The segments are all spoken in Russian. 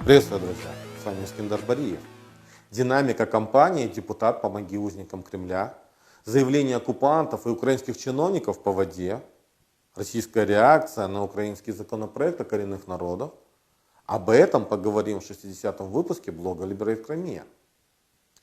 Приветствую, друзья! С вами Искандер Бариев. Динамика кампании «Депутат, помоги узникам Кремля», заявления оккупантов и украинских чиновников по воде, российская реакция на украинский законопроект о коренных народах. Об этом поговорим в 60-м выпуске блога Liberate Crimea.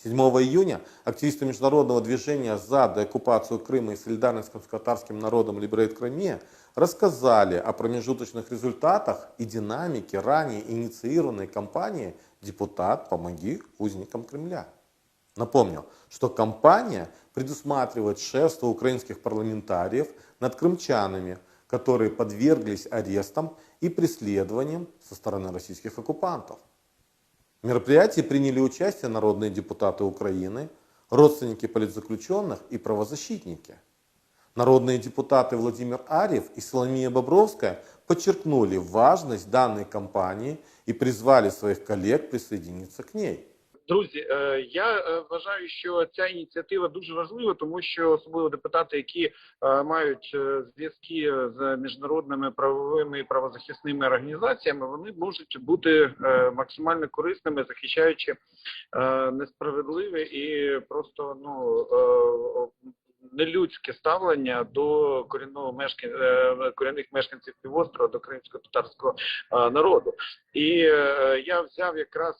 7 июня активисты международного движения за деоккупацию Крыма и солидарность с крымско-татарским народом Liberate Crimea рассказали о промежуточных результатах и динамике ранее инициированной кампании «Депутат, помоги узникам Кремля». Напомню, что кампания предусматривает шефство украинских парламентариев над крымчанами, которые подверглись арестам и преследованиям со стороны российских оккупантов. В мероприятии приняли участие народные депутаты Украины, родственники политзаключенных и правозащитники. Народные депутаты Владимир Арьев и Соломия Бобровская подчеркнули важность данной кампанії і призвали своїх колег присоединиться к ней. Друзі, я вважаю, що ця ініціатива дуже важлива, тому що особливо депутати, які мають зв'язки з міжнародними правовими і правозахисними організаціями, вони можуть бути максимально корисними, захищаючи несправедливе і просто нелюдське ставлення до корінних мешканців півострова, до кримсько-татарського народу. І я взяв якраз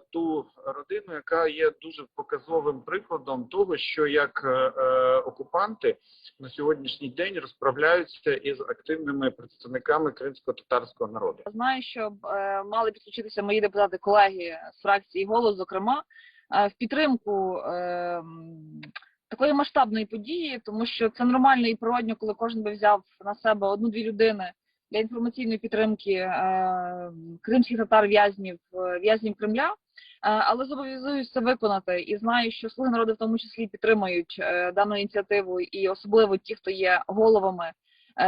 ту родину, яка є дуже показовим прикладом того, що як окупанти на сьогоднішній день розправляються із активними представниками кримсько-татарського народу. Знаю, що мали підключитися мої депутати-колеги з фракції «Голос», зокрема, в підтримку такої масштабної події, тому що це нормально і природно, коли кожен би взяв на себе одну-дві людини для інформаційної підтримки кримських татар в'язнів Кремля, але зобов'язуюсь це виконати і знаю, що «Слуги народу» в тому числі підтримують дану ініціативу і особливо ті, хто є головами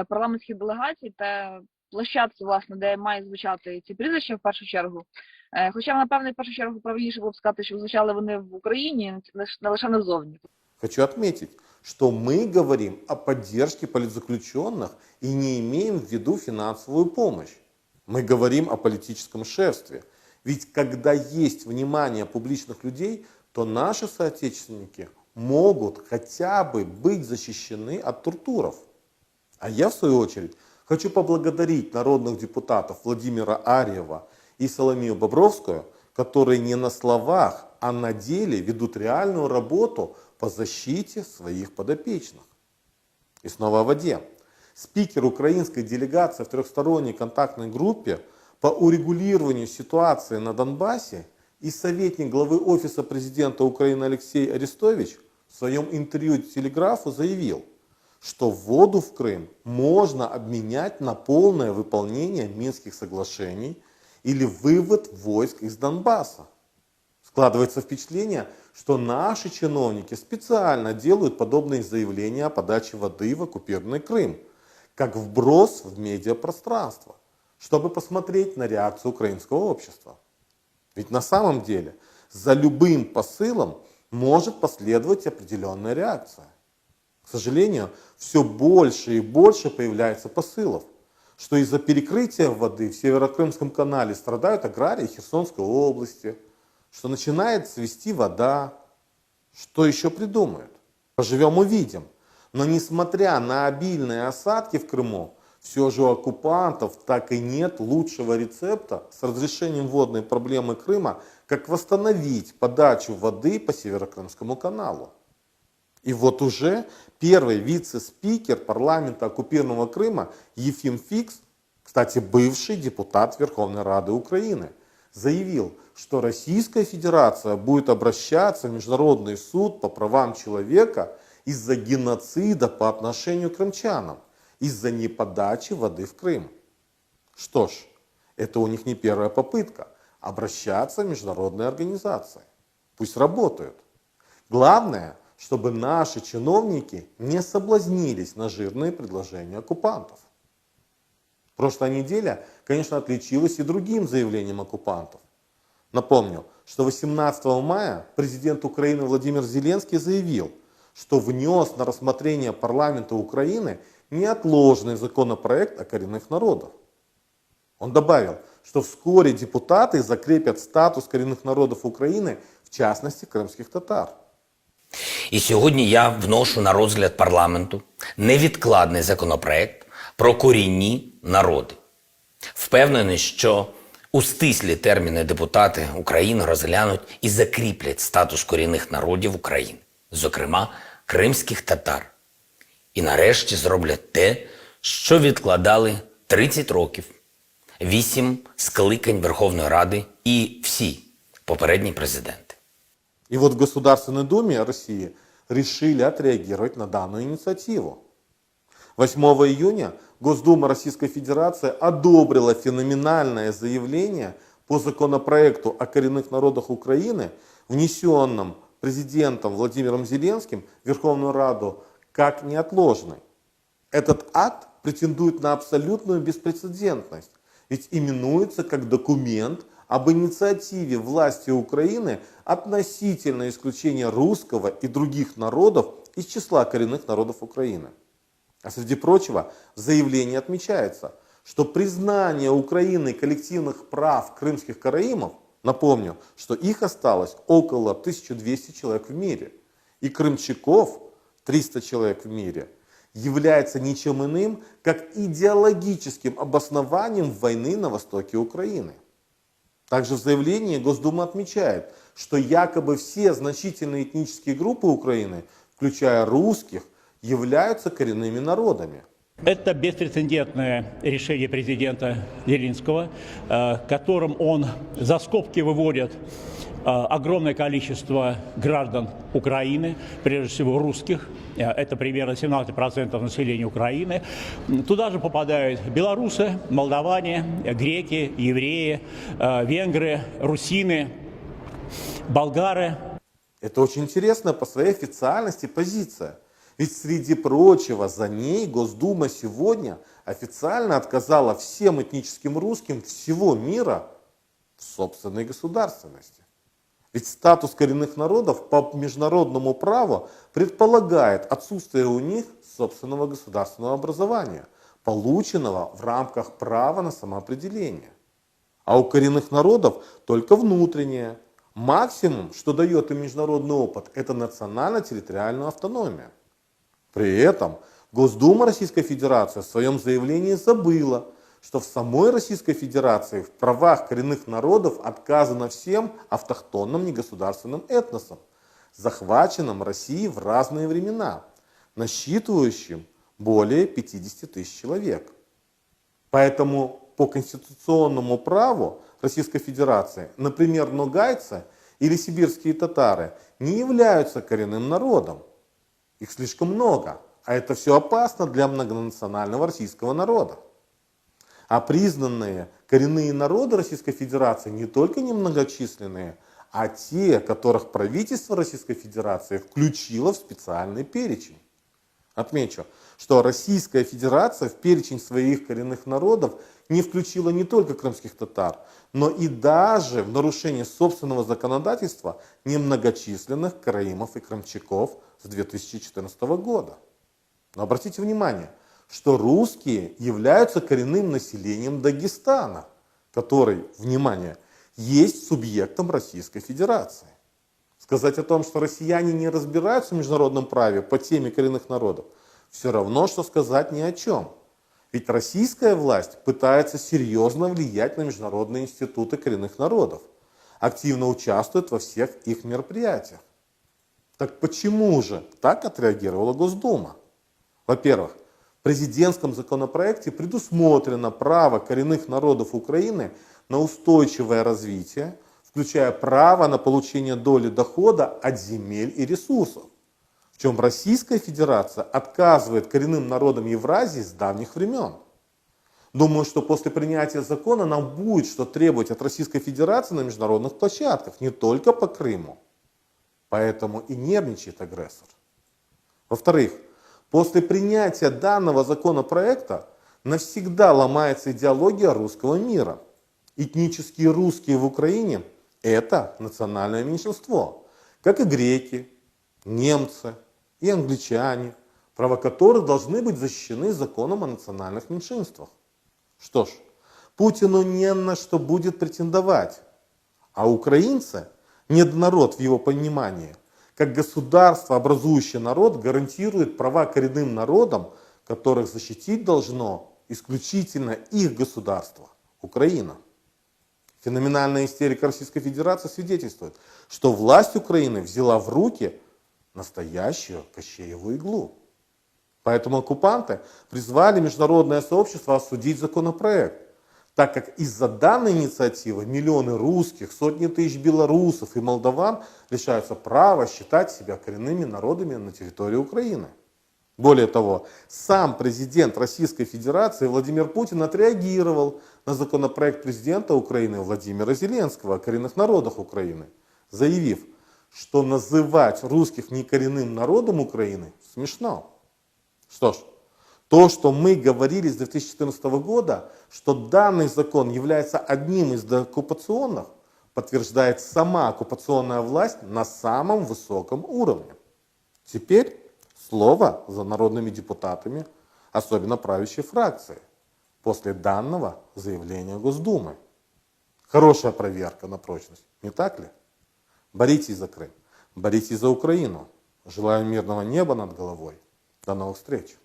парламентських делегацій та площадки, власне, де має звучати ці прізвища в першу чергу. Хоча, напевно, в першу чергу правильніше було б сказати, що звучали вони в Україні, не лише назовні. Хочу отметить, что мы говорим о поддержке политзаключенных и не имеем в виду финансовую помощь. Мы говорим о политическом шефстве. Ведь когда есть внимание публичных людей, то наши соотечественники могут хотя бы быть защищены от тортуров. А я, в свою очередь, хочу поблагодарить народных депутатов Владимира Арьева и Соломию Бобровскую, которые не на словах, а на деле ведут реальную работу по защите своих подопечных. И снова о воде. Спикер украинской делегации в трехсторонней контактной группе по урегулированию ситуации на Донбассе и советник главы Офиса президента Украины Алексей Арестович в своем интервью Телеграфу заявил, что воду в Крым можно обменять на полное выполнение Минских соглашений или вывод войск из Донбасса. Складывается впечатление, что наши чиновники специально делают подобные заявления о подаче воды в оккупированный Крым, как вброс в медиапространство, чтобы посмотреть на реакцию украинского общества. Ведь на самом деле за любым посылом может последовать определенная реакция. К сожалению, все больше и больше появляется посылов, что из-за перекрытия воды в Северокрымском канале страдают аграрии Херсонской области, что начинает цвести вода. Что еще придумают? Поживем увидим. Но несмотря на обильные осадки в Крыму, все же у оккупантов так и нет лучшего рецепта с разрешением водной проблемы Крыма, как восстановить подачу воды по Северокрымскому каналу. И вот уже первый вице-спикер парламента оккупированного Крыма Ефим Фикс, кстати, бывший депутат Верховной Рады Украины, заявил, что Российская Федерация будет обращаться в Международный суд по правам человека из-за геноцида по отношению к крымчанам, из-за неподачи воды в Крым. Что ж, это у них не первая попытка обращаться в международные организации. Пусть работают. Главное, чтобы наши чиновники не соблазнились на жирные предложения оккупантов. Прошлая неделя, конечно, отличилась и другим заявлением оккупантов. Напомню, что 18 мая президент Украины Владимир Зеленский заявил, что внес на рассмотрение парламента Украины неотложный законопроект о коренных народах. Он добавил, что вскоре депутаты закрепят статус коренных народов Украины, в частности крымских татар. І сьогодні я вношу на розгляд парламенту невідкладний законопроект про корінні народи. Впевнений, що у стислі терміни депутати України розглянуть і закріплять статус корінних народів України, зокрема кримських татар. І нарешті зроблять те, що відкладали 30 років, 8 скликань Верховної Ради і всі попередні президенти. И вот в Государственной Думе России решили отреагировать на данную инициативу. 8 июня Госдума Российской Федерации одобрила феноменальное заявление по законопроекту о коренных народах Украины, внесенном президентом Владимиром Зеленским в Верховную Раду, как неотложный. Этот акт претендует на абсолютную беспрецедентность, ведь именуется как документ об инициативе власти Украины относительно исключения русского и других народов из числа коренных народов Украины. А среди прочего, в заявлении отмечается, что признание Украины коллективных прав крымских караимов, напомню, что их осталось около 1200 человек в мире, и крымчаков 300 человек в мире, является ничем иным, как идеологическим обоснованием войны на востоке Украины. Также в заявлении Госдума отмечает, что якобы все значительные этнические группы Украины, включая русских, являются коренными народами. Это беспрецедентное решение президента Зеленского, которым он за скобки выводит огромное количество граждан Украины, прежде всего русских, это примерно 17% населения Украины. Туда же попадают белорусы, молдаване, греки, евреи, венгры, русины, болгары. Это очень интересная по своей официальности позиция. Ведь, среди прочего, за ней Госдума сегодня официально отказала всем этническим русским всего мира в собственной государственности. Ведь статус коренных народов по международному праву предполагает отсутствие у них собственного государственного образования, полученного в рамках права на самоопределение. А у коренных народов только внутреннее. Максимум, что дает им международный опыт, это национально-территориальная автономия. При этом Госдума Российской Федерации в своем заявлении забыла, что в самой Российской Федерации в правах коренных народов отказано всем автохтонным негосударственным этносам, захваченным Россией в разные времена, насчитывающим более 50 тысяч человек. Поэтому по конституционному праву Российской Федерации, например, ногайцы или сибирские татары не являются коренным народом. Их слишком много, а это все опасно для многонационального российского народа. А признанные коренные народы Российской Федерации не только немногочисленные, а те, которых правительство Российской Федерации включило в специальный перечень. Отмечу, что Российская Федерация в перечень своих коренных народов не включила не только крымских татар, но и даже в нарушение собственного законодательства немногочисленных караимов и крымчаков с 2014 года. Но обратите внимание, что русские являются коренным населением Дагестана, который, внимание, есть субъектом Российской Федерации. Сказать о том, что россияне не разбираются в международном праве по теме коренных народов, все равно, что сказать ни о чем. Ведь российская власть пытается серьезно влиять на международные институты коренных народов, активно участвует во всех их мероприятиях. Так почему же так отреагировала Госдума? Во-первых, в президентском законопроекте предусмотрено право коренных народов Украины на устойчивое развитие, включая право на получение доли дохода от земель и ресурсов, в чем Российская Федерация отказывает коренным народам Евразии с давних времен. Думаю, что после принятия закона нам будет что требовать от Российской Федерации на международных площадках, не только по Крыму. Поэтому и нервничает агрессор. Во-вторых, после принятия данного законопроекта навсегда ломается идеология русского мира. Этнические русские в Украине – это национальное меньшинство, как и греки, немцы и англичане, права которых должны быть защищены законом о национальных меньшинствах. Что ж, Путину не на что будет претендовать. А украинцы, недонарод в его понимании, как государство, образующее народ, гарантирует права коренным народам, которых защитить должно исключительно их государство, Украина. Феноменальная истерика Российской Федерации свидетельствует, что власть Украины взяла в руки настоящую Кощееву иглу. Поэтому оккупанты призвали международное сообщество осудить законопроект, так как из-за данной инициативы миллионы русских, сотни тысяч белорусов и молдаван лишаются права считать себя коренными народами на территории Украины. Более того, сам президент Российской Федерации Владимир Путин отреагировал на законопроект президента Украины Владимира Зеленского о коренных народах Украины, заявив, что называть русских некоренным народом Украины смешно. Что ж, то, что мы говорили с 2014 года, что данный закон является одним из дооккупационных, подтверждает сама оккупационная власть на самом высоком уровне. Теперь слово за народными депутатами, особенно правящей фракции, после данного заявления Госдумы. Хорошая проверка на прочность, не так ли? Боритесь за Крым, боритесь за Украину. Желаю мирного неба над головой. До новых встреч.